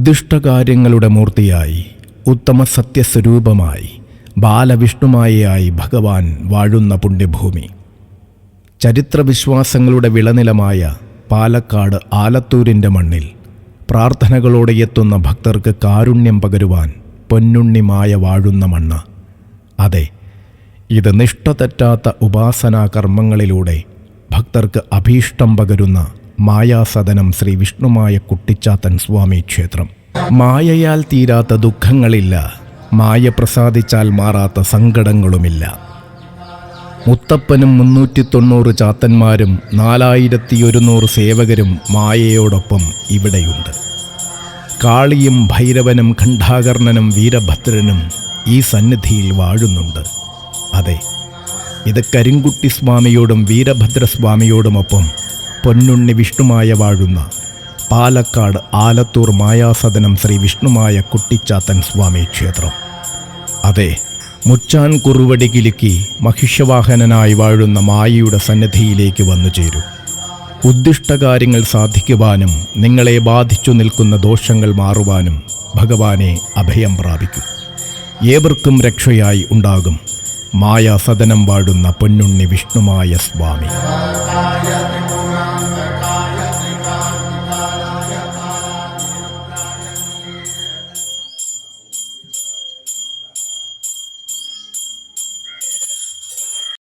ഉദ്ദിഷ്ടകാര്യങ്ങളുടെ മൂർത്തിയായി ഉത്തമ സത്യസ്വരൂപമായി ബാലവിഷ്ണുമായയായി ഭഗവാൻ വാഴുന്ന പുണ്യഭൂമി. ചരിത്രവിശ്വാസങ്ങളുടെ വിളനിലമായ പാലക്കാട് ആലത്തൂരിൻ്റെ മണ്ണിൽ പ്രാർത്ഥനകളോടെ എത്തുന്ന ഭക്തർക്ക് കാരുണ്യം പകരുവാൻ പൊന്നുണ്ണിമായ വാഴുന്ന മണ്ണ്. അതെ, ഇത് നിഷ്ഠ തെറ്റാത്ത ഉപാസനാ കർമ്മങ്ങളിലൂടെ ഭക്തർക്ക് അഭീഷ്ടം പകരുന്ന മായാസദനം ശ്രീ വിഷ്ണുമായ കുട്ടിച്ചാത്തൻ സ്വാമി ക്ഷേത്രം. മായയാൽ തീരാത്ത ദുഃഖങ്ങളില്ല, മായ പ്രസാദിച്ചാൽ മാറാത്ത സങ്കടങ്ങളുമില്ല. മുത്തപ്പനും 390 ചാത്തന്മാരും 4100 സേവകരും മായയോടൊപ്പം ഇവിടെയുണ്ട്. കാളിയും ഭൈരവനും ഖണ്ഡാകർണനും വീരഭദ്രനും ഈ സന്നിധിയിൽ വാഴുന്നുണ്ട്. അതെ, ഇത് കരിങ്കുട്ടി സ്വാമിയോടും വീരഭദ്രസ്വാമിയോടുമൊപ്പം പൊന്നുണ്ണി വിഷ്ണുമായ വാഴുന്ന പാലക്കാട് ആലത്തൂർ മായാസദനം ശ്രീ വിഷ്ണുമായ കുട്ടിച്ചാത്തൻ സ്വാമി ക്ഷേത്രം. അതെ, മുച്ചാൻ കുറുവടി കിലുക്കി മഹിഷവാഹനനായി വാഴുന്ന മായയുടെ സന്നിധിയിലേക്ക് വന്നു ചേരൂ. ഉദ്ദിഷ്ടകാര്യങ്ങൾ സാധിക്കുവാനും നിങ്ങളെ ബാധിച്ചു നിൽക്കുന്ന ദോഷങ്ങൾ മാറുവാനും ഭഗവാനെ അഭയം പ്രാപിക്കൂ. ഏവർക്കും രക്ഷയായി ഉണ്ടാകും മായാസദനം വാഴുന്ന പൊന്നുണ്ണി വിഷ്ണുമായ സ്വാമി.